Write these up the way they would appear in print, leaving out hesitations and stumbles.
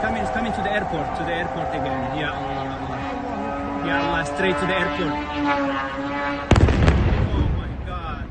It's coming to the airport again. Ya Allah. Ya Allah, straight to the airport. Oh my God.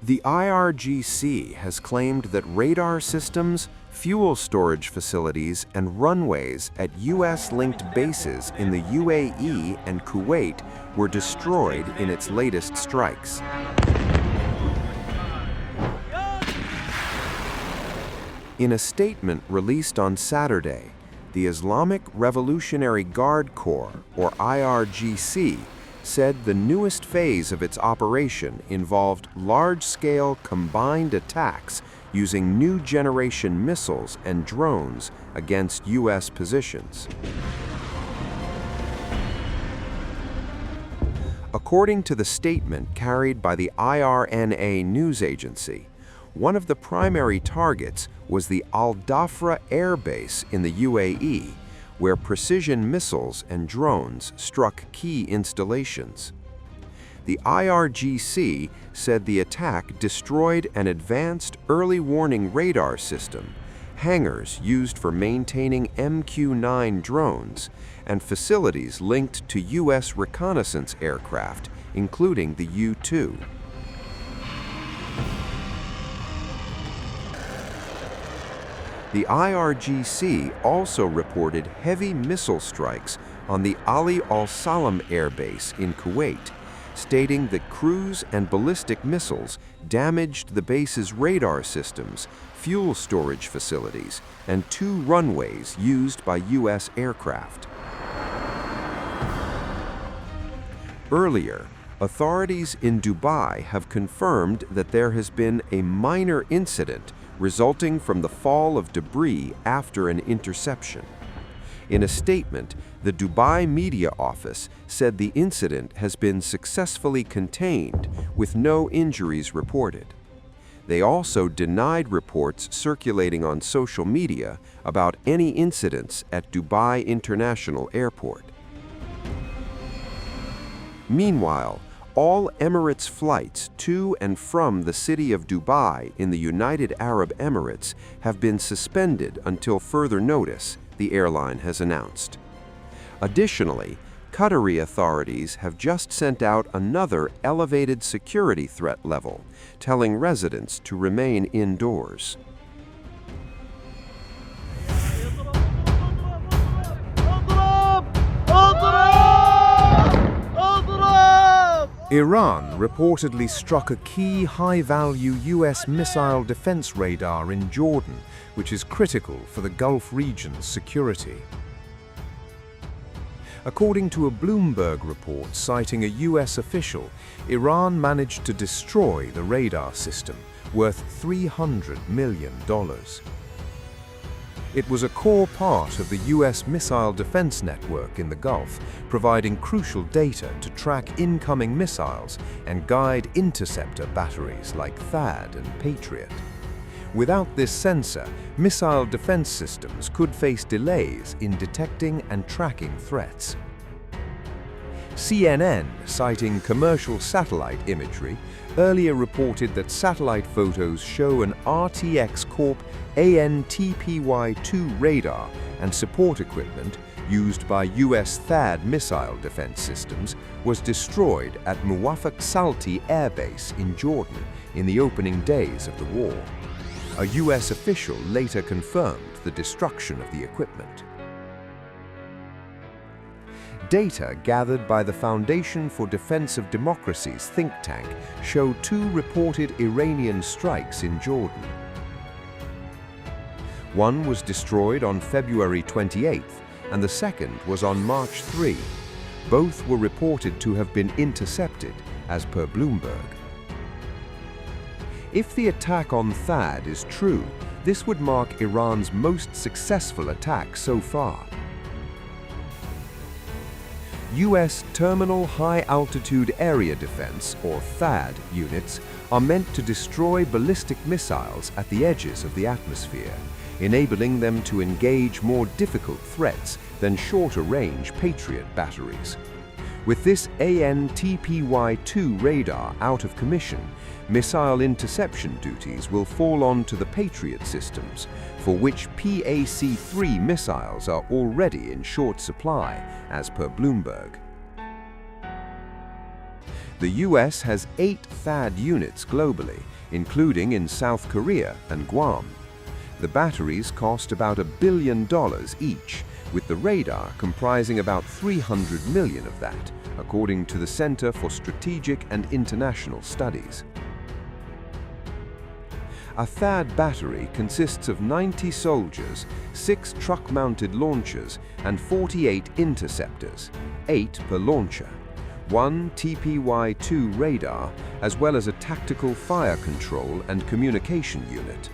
The IRGC has claimed that radar systems, fuel storage facilities, and runways at U.S.-linked bases in the UAE and Kuwait were destroyed in its latest strikes. In a statement released on Saturday, the Islamic Revolutionary Guard Corps, or IRGC, said the newest phase of its operation involved large-scale combined attacks using new generation missiles and drones against U.S. positions. According to the statement carried by the IRNA news agency, one of the primary targets was the Al-Dhafra Air Base in the UAE, where precision missiles and drones struck key installations. The IRGC said the attack destroyed an advanced early warning radar system, hangars used for maintaining MQ-9 drones, and facilities linked to U.S. reconnaissance aircraft, including the U-2. The IRGC also reported heavy missile strikes on the Ali Al-Salam Air Base in Kuwait, stating that cruise and ballistic missiles damaged the base's radar systems, fuel storage facilities, and 2 runways used by U.S. aircraft. Earlier, authorities in Dubai have confirmed that there has been a minor incident resulting from the fall of debris after an interception. In a statement, the Dubai Media Office said the incident has been successfully contained, with no injuries reported. They also denied reports circulating on social media about any incidents at Dubai International Airport. Meanwhile, all Emirates flights to and from the city of Dubai in the United Arab Emirates have been suspended until further notice, the airline has announced. Additionally, Qatari authorities have just sent out another elevated security threat level, telling residents to remain indoors. Iran reportedly struck a key high-value U.S. missile defense radar in Jordan, which is critical for the Gulf region's security. According to a Bloomberg report citing a U.S. official, Iran managed to destroy the radar system, worth $300 million. It was a core part of the U.S. missile defense network in the Gulf, providing crucial data to track incoming missiles and guide interceptor batteries like THAAD and Patriot. Without this sensor, missile defense systems could face delays in detecting and tracking threats. CNN, citing commercial satellite imagery, earlier reported that satellite photos show an RTX Corp ANTPY-2 radar and support equipment used by U.S. THAAD missile defense systems was destroyed at Muwafaq Salti Air Base in Jordan in the opening days of the war. A U.S. official later confirmed the destruction of the equipment. Data gathered by the Foundation for Defense of Democracy's think tank show 2 reported Iranian strikes in Jordan. One was destroyed on February 28th, and the second was on March 3. Both were reported to have been intercepted, as per Bloomberg. If the attack on THAAD is true, this would mark Iran's most successful attack so far. U.S. Terminal High Altitude Area Defense, or THAAD, units are meant to destroy ballistic missiles at the edges of the atmosphere, enabling them to engage more difficult threats than shorter-range Patriot batteries. With this ANTPY-2 radar out of commission, missile interception duties will fall onto the Patriot systems, for which PAC-3 missiles are already in short supply, as per Bloomberg. The US has 8 THAAD units globally, including in South Korea and Guam. The batteries cost about $1 billion each, with the radar comprising about $300 million of that, according to the Center for Strategic and International Studies. A THAAD battery consists of 90 soldiers, 6 truck-mounted launchers, and 48 interceptors, 8 per launcher, 1 TPY-2 radar, as well as a tactical fire control and communication unit.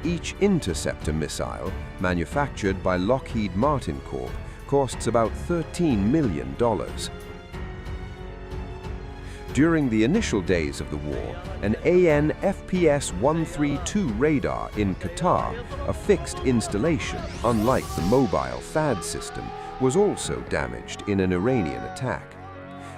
Each interceptor missile, manufactured by Lockheed Martin Corp., costs about $13 million. During the initial days of the war, an AN/FPS-132 radar in Qatar, a fixed installation unlike the mobile THAAD system, was also damaged in an Iranian attack.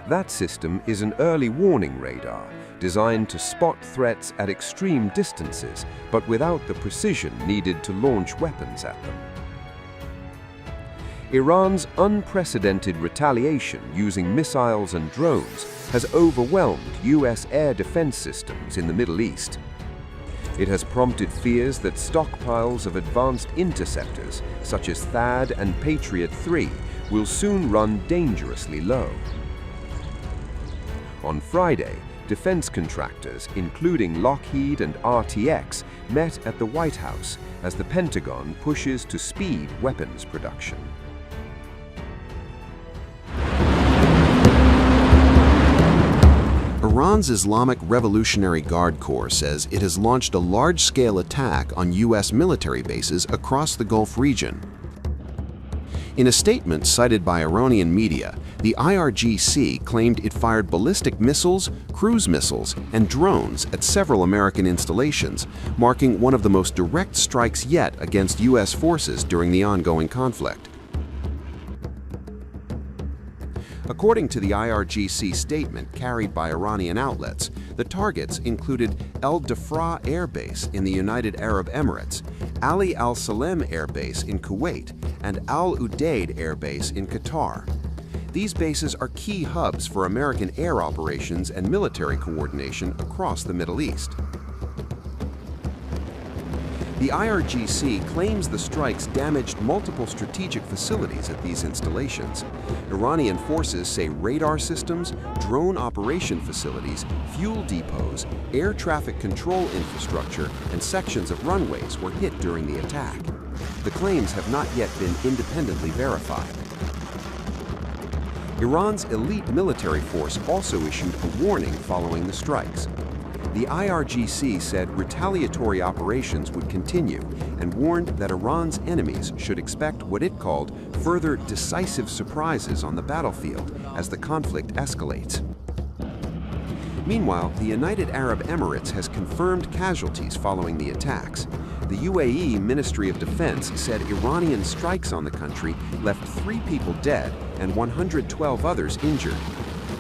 That system is an early warning radar, designed to spot threats at extreme distances, but without the precision needed to launch weapons at them. Iran's unprecedented retaliation using missiles and drones has overwhelmed US air defense systems in the Middle East. It has prompted fears that stockpiles of advanced interceptors, such as THAAD and Patriot 3, will soon run dangerously low. On Friday, defense contractors, including Lockheed and RTX, met at the White House as the Pentagon pushes to speed weapons production. Iran's Islamic Revolutionary Guard Corps says it has launched a large-scale attack on U.S. military bases across the Gulf region. In a statement cited by Iranian media, the IRGC claimed it fired ballistic missiles, cruise missiles, and drones at several American installations, marking one of the most direct strikes yet against U.S. forces during the ongoing conflict. According to the IRGC statement carried by Iranian outlets, the targets included Al-Dhafra Air Base in the United Arab Emirates, Ali Al-Salem Air Base in Kuwait, and Al-Udeid Air Base in Qatar. These bases are key hubs for American air operations and military coordination across the Middle East. The IRGC claims the strikes damaged multiple strategic facilities at these installations. Iranian forces say radar systems, drone operation facilities, fuel depots, air traffic control infrastructure, and sections of runways were hit during the attack. The claims have not yet been independently verified. Iran's elite military force also issued a warning following the strikes. The IRGC said retaliatory operations would continue and warned that Iran's enemies should expect what it called further decisive surprises on the battlefield as the conflict escalates. Meanwhile, the United Arab Emirates has confirmed casualties following the attacks. The UAE Ministry of Defense said Iranian strikes on the country left 3 people dead and 112 others injured.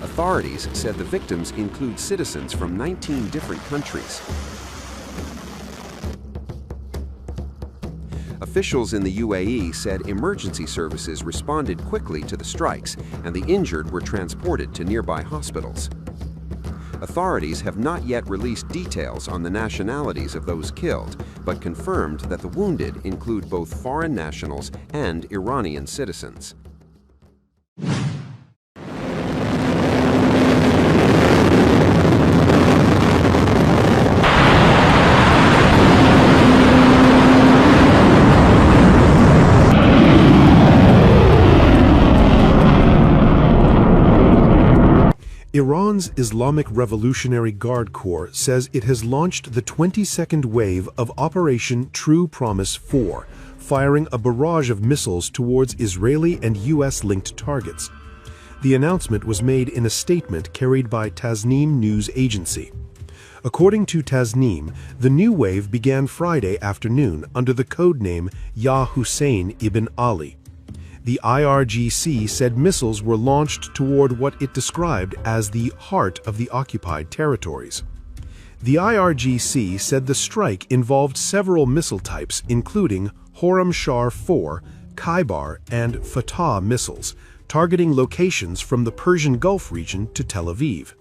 Authorities said the victims include citizens from 19 different countries. Officials in the UAE said emergency services responded quickly to the strikes, and the injured were transported to nearby hospitals. Authorities have not yet released details on the nationalities of those killed, but confirmed that the wounded include both foreign nationals and Iranian citizens. Iran's Islamic Revolutionary Guard Corps says it has launched the 22nd wave of Operation True Promise 4, firing a barrage of missiles towards Israeli and U.S.-linked targets. The announcement was made in a statement carried by Tasnim news agency. According to Tasnim, the new wave began Friday afternoon under the codename Ya Hussein ibn Ali. The IRGC said missiles were launched toward what it described as the heart of the occupied territories. The IRGC said the strike involved several missile types, including Khorramshahr-4, Khaybar, and Fatah missiles, targeting locations from the Persian Gulf region to Tel Aviv.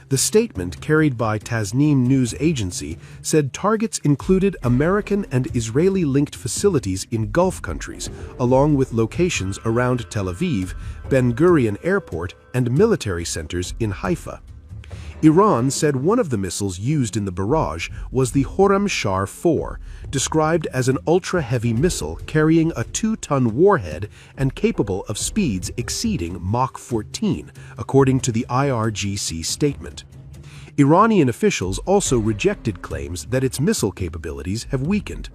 The statement, carried by Tasnim news agency, said targets included American and Israeli-linked facilities in Gulf countries, along with locations around Tel Aviv, Ben Gurion Airport, and military centers in Haifa. Iran said one of the missiles used in the barrage was the Khorramshahr-4, described as an ultra-heavy missile carrying a 2-ton warhead and capable of speeds exceeding Mach 14, according to the IRGC statement. Iranian officials also rejected claims that its missile capabilities have weakened.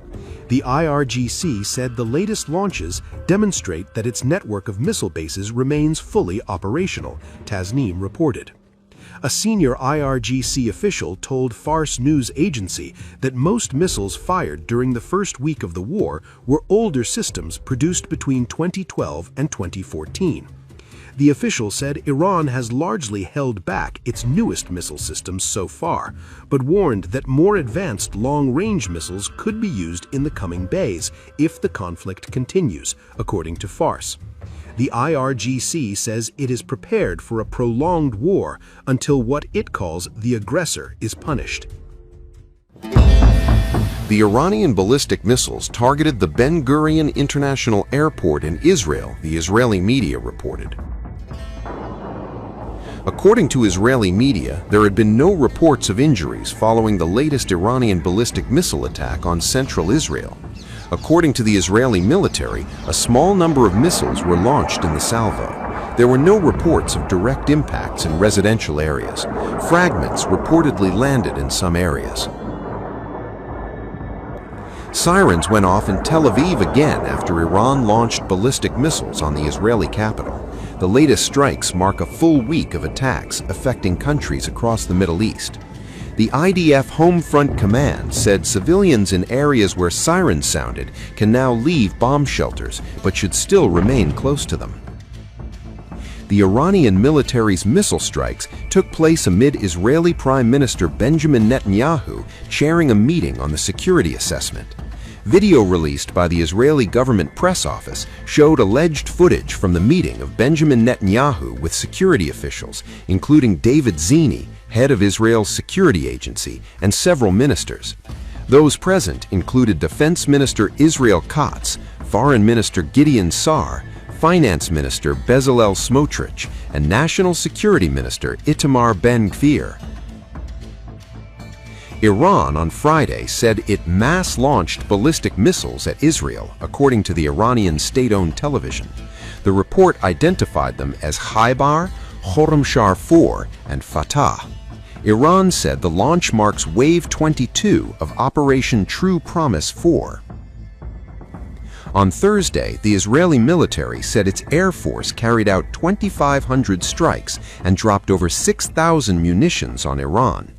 The IRGC said the latest launches demonstrate that its network of missile bases remains fully operational, Tasnim reported. A senior IRGC official told Fars news agency that most missiles fired during the first week of the war were older systems produced between 2012 and 2014. The official said Iran has largely held back its newest missile systems so far, but warned that more advanced long-range missiles could be used in the coming days if the conflict continues, according to Fars. The IRGC says it is prepared for a prolonged war until what it calls the aggressor is punished. The Iranian ballistic missiles targeted the Ben Gurion International Airport in Israel, the Israeli media reported. According to Israeli media, there had been no reports of injuries following the latest Iranian ballistic missile attack on central Israel. According to the Israeli military, a small number of missiles were launched in the salvo. There were no reports of direct impacts in residential areas. Fragments reportedly landed in some areas. Sirens went off in Tel Aviv again after Iran launched ballistic missiles on the Israeli capital. The latest strikes mark a full week of attacks affecting countries across the Middle East. The IDF Home Front Command said civilians in areas where sirens sounded can now leave bomb shelters, but should still remain close to them. The Iranian military's missile strikes took place amid Israeli Prime Minister Benjamin Netanyahu chairing a meeting on the security assessment. Video released by the Israeli government press office showed alleged footage from the meeting of Benjamin Netanyahu with security officials, including David Zini, head of Israel's security agency, and several ministers. Those present included Defense Minister Israel Katz, Foreign Minister Gideon Sa'ar, Finance Minister Bezalel Smotrich, and National Security Minister Itamar Ben-Gvir. Iran on Friday said it mass-launched ballistic missiles at Israel, according to the Iranian state-owned television. The report identified them as Khaybar, Khorramshahr-4, and Fatah. Iran said the launch marks Wave 22 of Operation True Promise 4. On Thursday, the Israeli military said its air force carried out 2,500 strikes and dropped over 6,000 munitions on Iran.